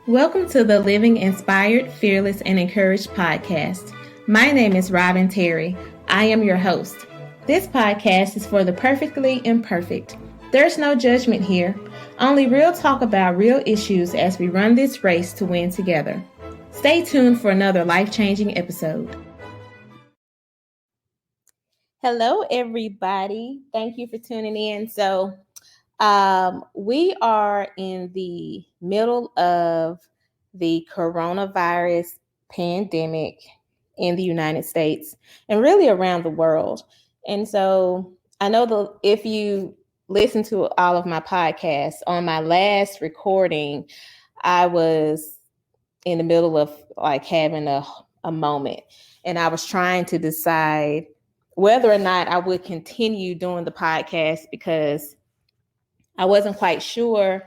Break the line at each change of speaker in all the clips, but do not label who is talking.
Welcome to the Living Inspired, Fearless, and Encouraged podcast. My name is Robin Terry. I am your host. This podcast is for the perfectly imperfect. There's no judgment here, only real talk about real issues as we run this race to win together. Stay tuned for another life-changing episode. Hello, everybody. Thank you for tuning in. We are in the middle of the coronavirus pandemic in the United States and really around the world. And so I know if you listen to all of my podcasts, on my last recording, I was in the middle of having a moment, and I was trying to decide whether or not I would continue doing the podcast because I wasn't quite sure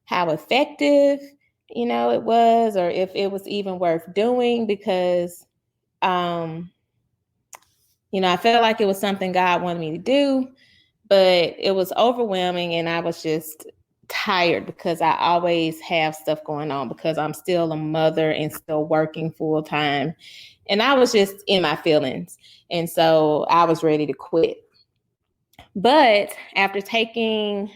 how effective, it was, or if it was even worth doing because, I felt like it was something God wanted me to do, but it was overwhelming and I was just tired because I always have stuff going on because I'm still a mother and still working full time. And I was just in my feelings. And so I was ready to quit. But after taking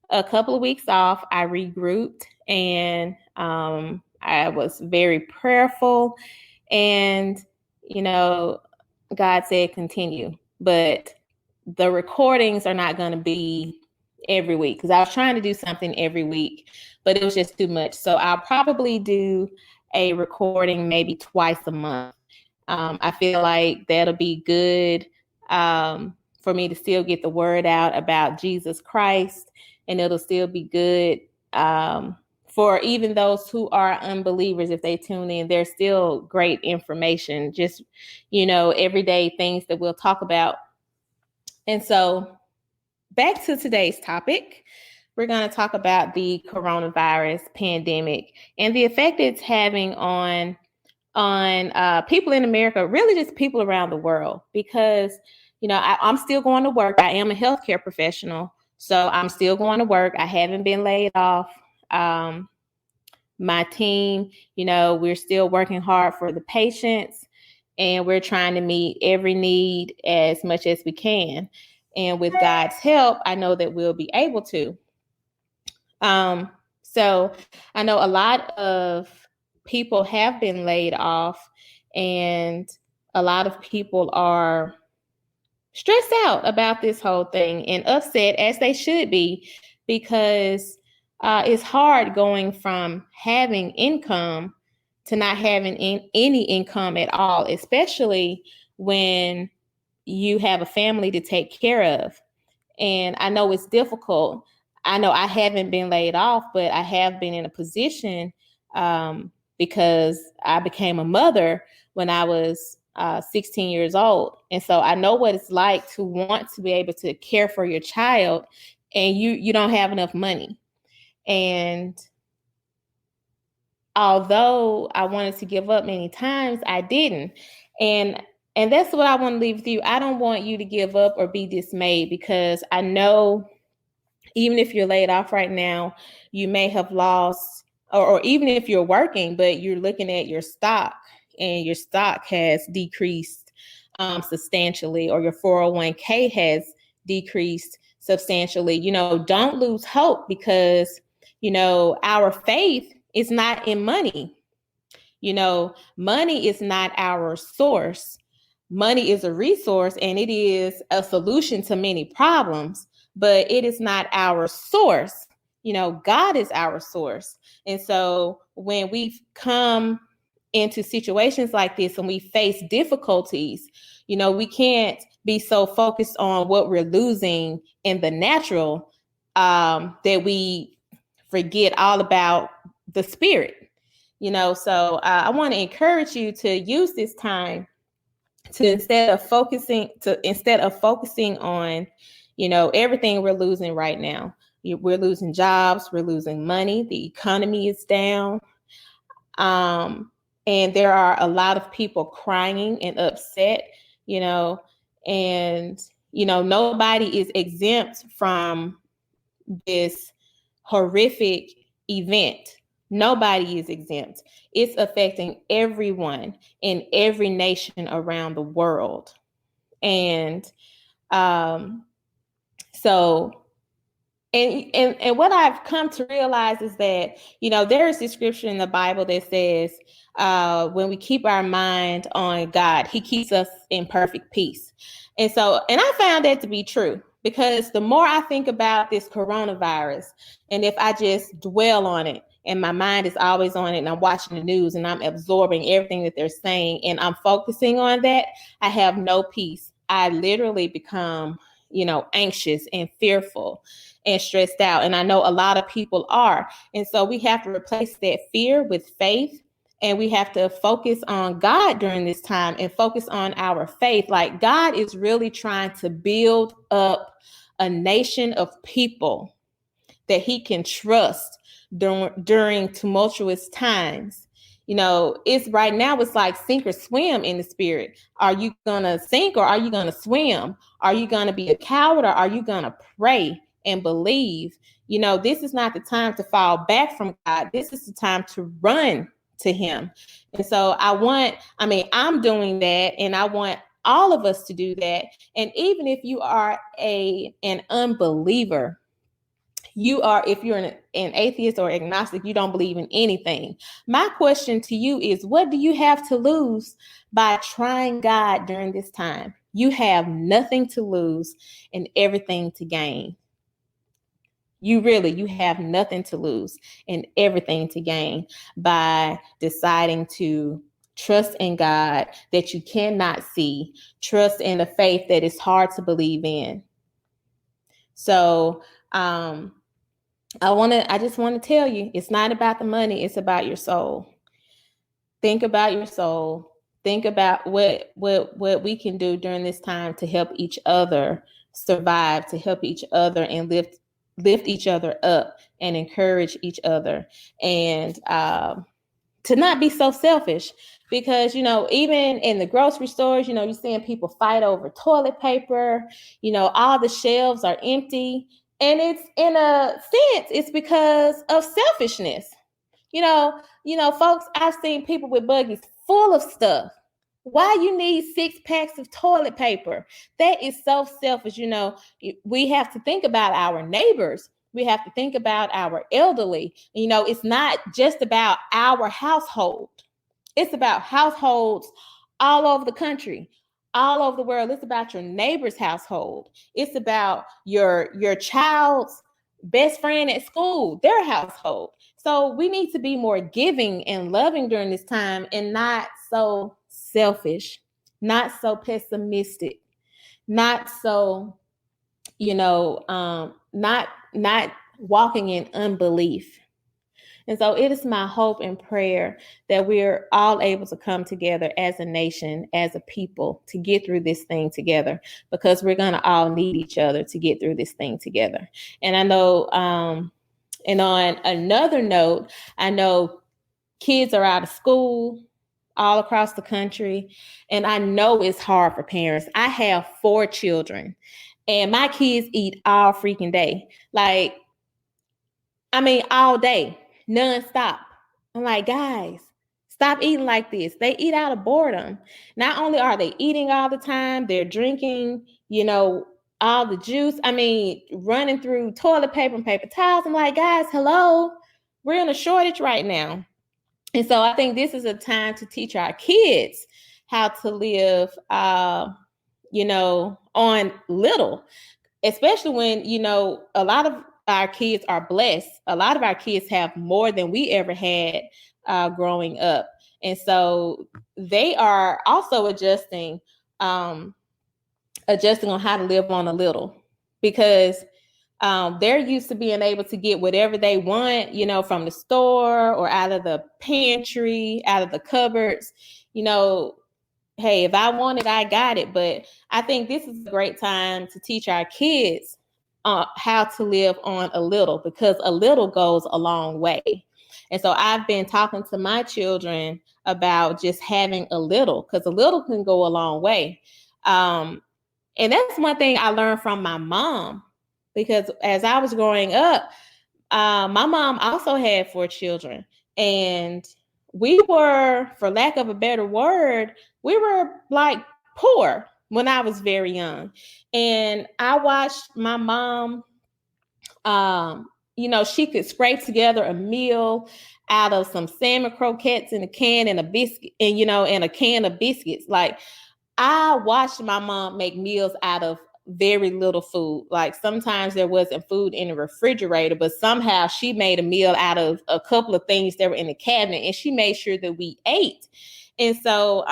a couple of weeks off, I regrouped and I was very prayerful. And, God said, continue. But the recordings are not going to be every week because I was trying to do something every week, but it was just too much. So I'll probably do a recording maybe twice a month. I feel like that'll be good for me to still get the word out about Jesus Christ, and it'll still be good for even those who are unbelievers. If they tune in, there's still great information, just, everyday things that we'll talk about. And so back to today's topic, we're going to talk about the coronavirus pandemic and the effect it's having on people in America, really just people around the world, because, I'm still going to work. I am a healthcare professional, so I'm still going to work. I haven't been laid off. My team, we're still working hard for the patients, and we're trying to meet every need as much as we can. And with God's help, I know that we'll be able to. So I know a lot of people have been laid off, and a lot of people are stressed out about this whole thing and upset, as they should be, because it's hard going from having income to not having any income at all, especially when you have a family to take care of. And I know it's difficult. I know I haven't been laid off, but I have been in a position because I became a mother when I was 16 years old. And so I know what it's like to want to be able to care for your child and you don't have enough money. And although I wanted to give up many times, I didn't. And that's what I want to leave with you. I don't want you to give up or be dismayed, because I know even if you're laid off right now, you may have lost, or even if you're working, but you're looking at your stock and your stock has decreased substantially, or your 401k has decreased substantially. Don't lose hope, because, our faith is not in money. Money is not our source. Money is a resource and it is a solution to many problems, but it is not our source. God is our source. And so when we come into situations like this and we face difficulties, we can't be so focused on what we're losing in the natural that we forget all about the spirit. So I want to encourage you to use this time to instead of focusing on, everything we're losing right now. We're losing jobs, we're losing money, the economy is down. And there are a lot of people crying and upset, and, nobody is exempt from this horrific event. Nobody is exempt. It's affecting everyone in every nation around the world. And so and what I've come to realize is that, there is this scripture in the Bible that says, when we keep our mind on God, he keeps us in perfect peace. And I found that to be true, because the more I think about this coronavirus, and if I just dwell on it, and my mind is always on it, and I'm watching the news and I'm absorbing everything that they're saying, and I'm focusing on that, I have no peace. I literally become, anxious and fearful and stressed out. And I know a lot of people are. And so we have to replace that fear with faith. And we have to focus on God during this time and focus on our faith. Like, God is really trying to build up a nation of people that he can trust during tumultuous times. It's right now, it's like sink or swim in the spirit. Are you going to sink, or are you going to swim? Are you going to be a coward, or are you going to pray and believe? This is not the time to fall back from God. This is the time to run to him. And so I'm doing that, and I want all of us to do that. And even if you are an unbeliever, if you're an atheist or agnostic, you don't believe in anything. My question to you is, what do you have to lose by trying God during this time? You have nothing to lose and everything to gain. You have nothing to lose and everything to gain by deciding to trust in God that you cannot see, trust in a faith that is hard to believe in. So, I just want to tell you, it's not about the money. It's about your soul. Think about your soul. Think about what we can do during this time to help each other survive, to help each other and lift each other up and encourage each other, and to not be so selfish. Because, even in the grocery stores, you're seeing people fight over toilet paper, all the shelves are empty. And it's, in a sense, it's because of selfishness. Folks, I've seen people with buggies full of stuff. Why you need 6 packs of toilet paper? That is so selfish. We have to think about our neighbors. We have to think about our elderly. It's not just about our household. It's about households all over the country, all over the world. It's about your neighbor's household. It's about your child's best friend at school, their household. So we need to be more giving and loving during this time, and not so selfish, not so pessimistic, not so, not walking in unbelief. And so it is my hope and prayer that we're all able to come together as a nation, as a people, to get through this thing together, because we're going to all need each other to get through this thing together. And I know, and on another note, I know kids are out of school all across the country, and I know it's hard for parents. I have 4 children, and my kids eat all freaking day. All day. Nonstop. I'm like, guys, stop eating like this. They eat out of boredom. Not only are they eating all the time, they're drinking, all the juice. Running through toilet paper and paper towels. I'm like, guys, hello, we're in a shortage right now. And so I think this is a time to teach our kids how to live, on little, especially when, a lot of our kids are blessed. A lot of our kids have more than we ever had growing up. And so they are also adjusting on how to live on a little, because they're used to being able to get whatever they want, from the store or out of the pantry, out of the cupboards. Hey, if I want it, I got it. But I think this is a great time to teach our kids how to live on a little, because a little goes a long way. And so I've been talking to my children about just having a little, because a little can go a long way. And that's one thing I learned from my mom, because as I was growing up, my mom also had 4 children. And we were, for lack of a better word, we were like poor when I was very young. And I watched my mom, she could scrape together a meal out of some salmon croquettes in a can and a biscuit, and a can of biscuits. Like, I watched my mom make meals out of very little food. Like, sometimes there wasn't food in the refrigerator, but somehow she made a meal out of a couple of things that were in the cabinet, and she made sure that we ate. And so,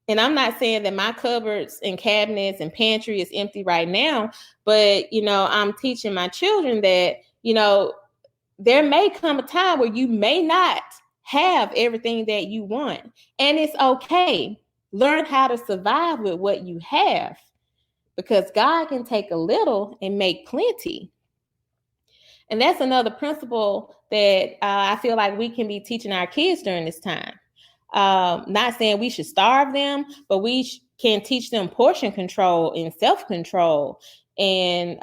and I'm not saying that my cupboards and cabinets and pantry is empty right now, but, I'm teaching my children that, there may come a time where you may not have everything that you want, and it's okay. Learn how to survive with what you have, because God can take a little and make plenty. And that's another principle that I feel like we can be teaching our kids during this time. Not saying we should starve them, but we can teach them portion control and self-control. And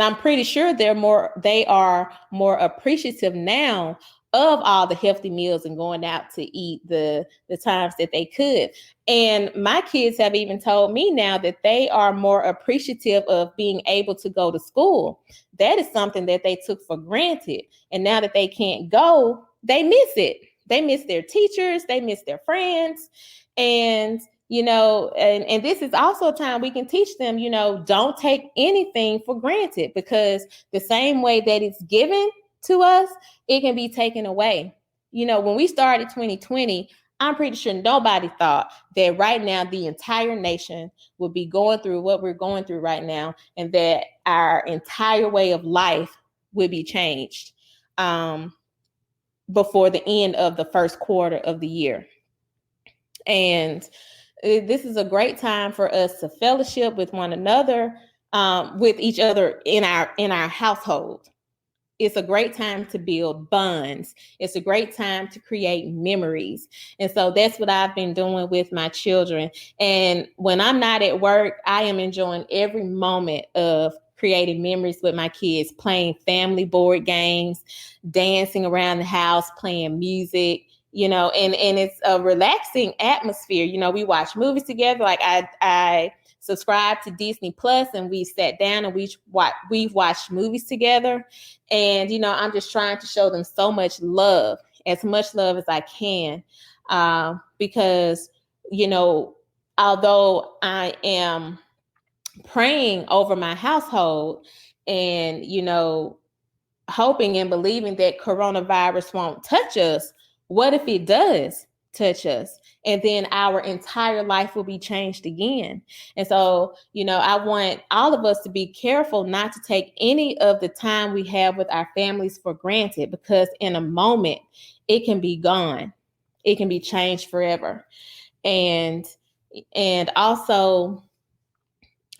I'm pretty sure they are more appreciative now of all the healthy meals and going out to eat the times that they could. And my kids have even told me now that they are more appreciative of being able to go to school. That is something that they took for granted. And now that they can't go, they miss it. They miss their teachers, they miss their friends. And and this is also a time we can teach them, don't take anything for granted, because the same way that it's given to us, it can be taken away. When we started 2020, I'm pretty sure nobody thought that right now the entire nation would be going through what we're going through right now, and that our entire way of life would be changed before the end of the first quarter of the year. And this is a great time for us to fellowship with one another, with each other in our household. It's a great time to build bonds. It's a great time to create memories. And so that's what I've been doing with my children. And when I'm not at work, I am enjoying every moment of creating memories with my kids, playing family board games, dancing around the house, playing music, and it's a relaxing atmosphere. We watch movies together. Like, I subscribe to Disney Plus, and we sat down and we've watched movies together. And, I'm just trying to show them so much love, as much love as I can, because, although I am praying over my household and, hoping and believing that coronavirus won't touch us, what if it does touch us? And then our entire life will be changed again. And so, I want all of us to be careful not to take any of the time we have with our families for granted, because in a moment, it can be gone. It can be changed forever. And also,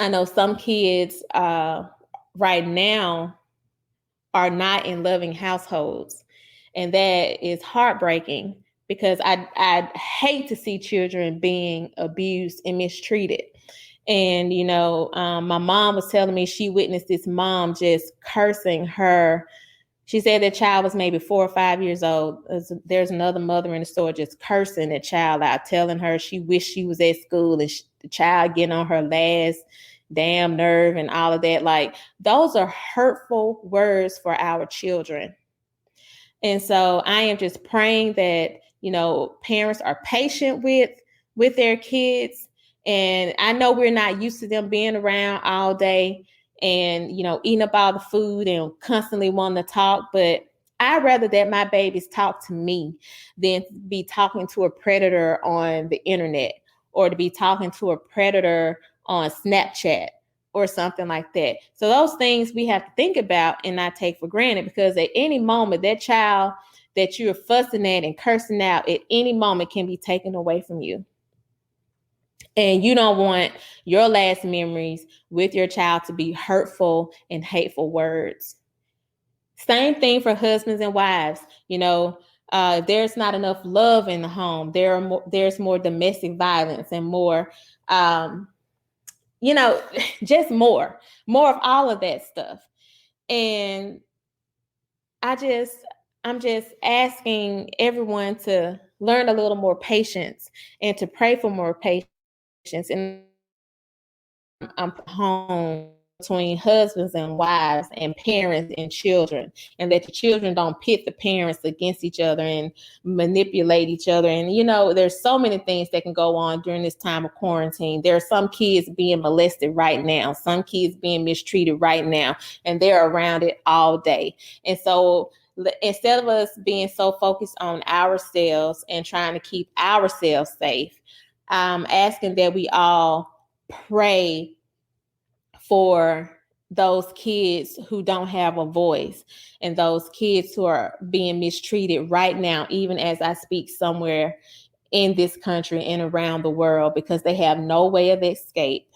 I know some kids right now are not in loving households. And that is heartbreaking, because I'd hate to see children being abused and mistreated. And, my mom was telling me she witnessed this mom just cursing her. She said that child was maybe 4 or 5 years old. There's another mother in the store just cursing that child out, telling her she wished she was at school, and the child getting on her last damn nerve and all of that. Like, those are hurtful words for our children. And so I am just praying that, parents are patient with their kids. And I know we're not used to them being around all day and, eating up all the food and constantly wanting to talk. But I'd rather that my babies talk to me than be talking to a predator on the internet, or to be talking to a predator on Snapchat or something like that. So those things we have to think about and not take for granted, because at any moment, that child that you're fussing at and cursing out at any moment can be taken away from you. And you don't want your last memories with your child to be hurtful and hateful words. Same thing for husbands and wives. There's not enough love in the home. There's more domestic violence and more, just more of all of that stuff. And I I'm just asking everyone to learn a little more patience and to pray for more patience. And I'm home between husbands and wives and parents and children, and that the children don't pit the parents against each other and manipulate each other. And there's so many things that can go on during this time of quarantine. There are some kids being molested right now, some kids being mistreated right now, and they're around it all day. And so instead of us being so focused on ourselves and trying to keep ourselves safe, I'm asking that we all pray for those kids who don't have a voice and those kids who are being mistreated right now, even as I speak, somewhere in this country and around the world, because they have no way of escape.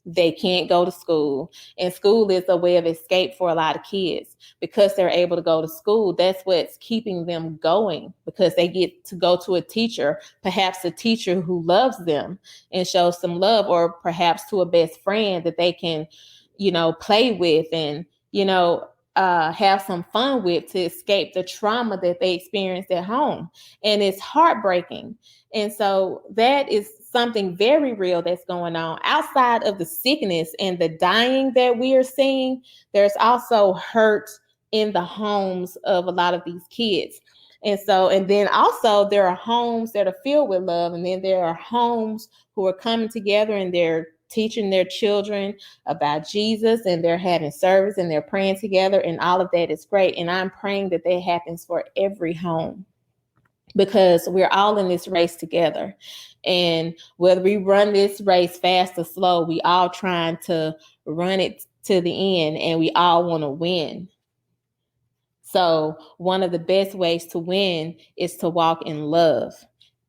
They can't go to school, and school is a way of escape for a lot of kids because they're able to go to school. That's what's keeping them going, because they get to go to a teacher, perhaps a teacher who loves them and shows some love, or perhaps to a best friend that they can, play with and, have some fun with to escape the trauma that they experienced at home. And it's heartbreaking. And so that is something very real that's going on. Outside of the sickness and the dying that we are seeing, there's also hurt in the homes of a lot of these kids. And then also there are homes that are filled with love. And then there are homes who are coming together and they're teaching their children about Jesus, and they're having service and they're praying together, and all of that is great. And I'm praying that happens for every home, because we're all in this race together. And whether we run this race fast or slow, we all trying to run it to the end, and we all want to win. So one of the best ways to win is to walk in love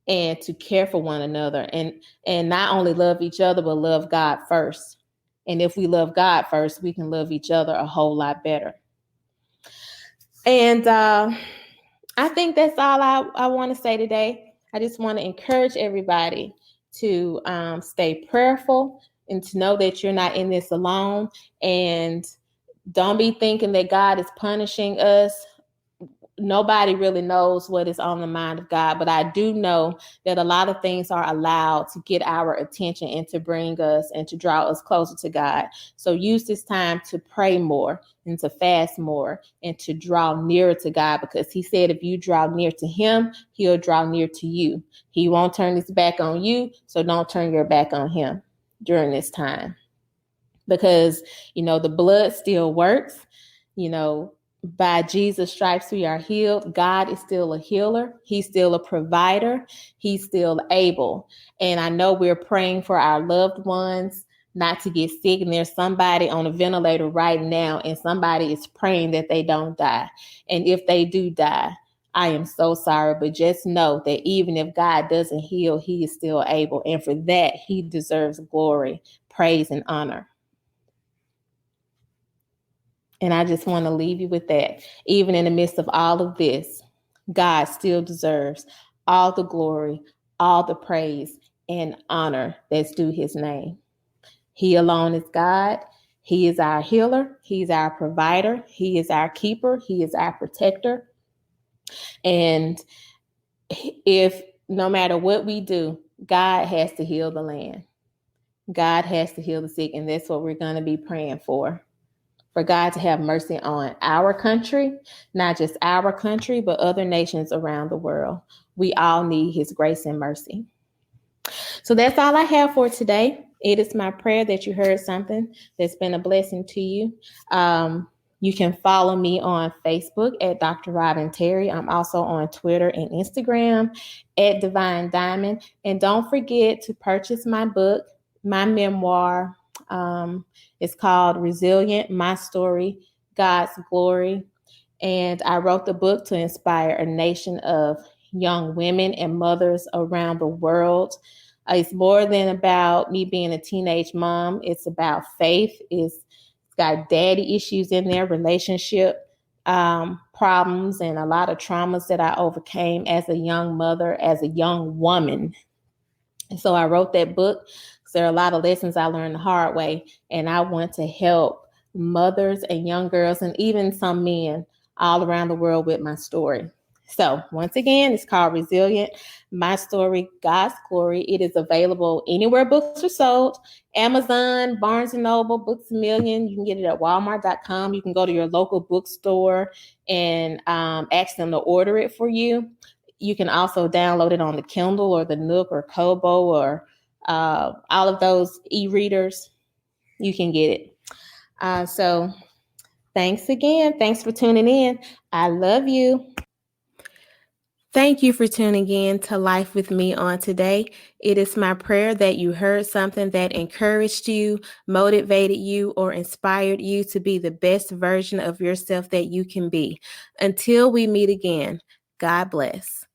and to care for one another, and not only love each other, but love God first. And if we love God first, we can love each other a whole lot better. And I think that's all I want to say today. I just want to encourage everybody to stay prayerful and to know that you're not in this alone. And don't be thinking that God is punishing us. Nobody really knows what is on the mind of God, but I do know that a lot of things are allowed to get our attention and to bring us and to draw us closer to God. So use this time to pray more and to fast more and to draw nearer to God, because he said if you draw near to him, he'll draw near to you. He won't turn his back on you, so don't turn your back on him during this time, because, the blood still works. By Jesus' stripes, we are healed. God is still a healer. He's still a provider. He's still able. And I know we're praying for our loved ones not to get sick. And there's somebody on a ventilator right now, and somebody is praying that they don't die. And if they do die, I am so sorry. But just know that even if God doesn't heal, he is still able. And for that, he deserves glory, praise, and honor. And I just want to leave you with that. Even in the midst of all of this, God still deserves all the glory, all the praise, and honor that's due his name. He alone is God. He is our healer. He's our provider. He is our keeper. He is our protector. And if no matter what we do, God has to heal the land. God has to heal the sick. And that's what we're going to be praying for God to have mercy on our country, not just our country, but other nations around the world. We all need his grace and mercy. So that's all I have for today. It is my prayer that you heard something that's been a blessing to you. You can follow me on Facebook at Dr. Robin Terry. I'm also on Twitter and Instagram at Divine Diamond. And don't forget to purchase my book, my memoir. It's called Resilient, My Story, God's Glory. And I wrote the book to inspire a nation of young women and mothers around the world. It's more than about me being a teenage mom. It's about faith. It's got daddy issues in there, relationship problems, and a lot of traumas that I overcame as a young mother, as a young woman. And so I wrote that book. There are a lot of lessons I learned the hard way, and I want to help mothers and young girls and even some men all around the world with my story. So once again, it's called Resilient, My Story, God's Glory. It is available anywhere books are sold: Amazon, Barnes & Noble, Books A Million. You can get it at walmart.com. You can go to your local bookstore and ask them to order it for you. You can also download it on the Kindle or the Nook or Kobo or all of those e-readers. You can get it. So thanks again. Thanks for tuning in. I love you. Thank you for tuning in to Life with Me on today. It is my prayer that you heard something that encouraged you, motivated you, or inspired you to be the best version of yourself that you can be. Until we meet again, God bless.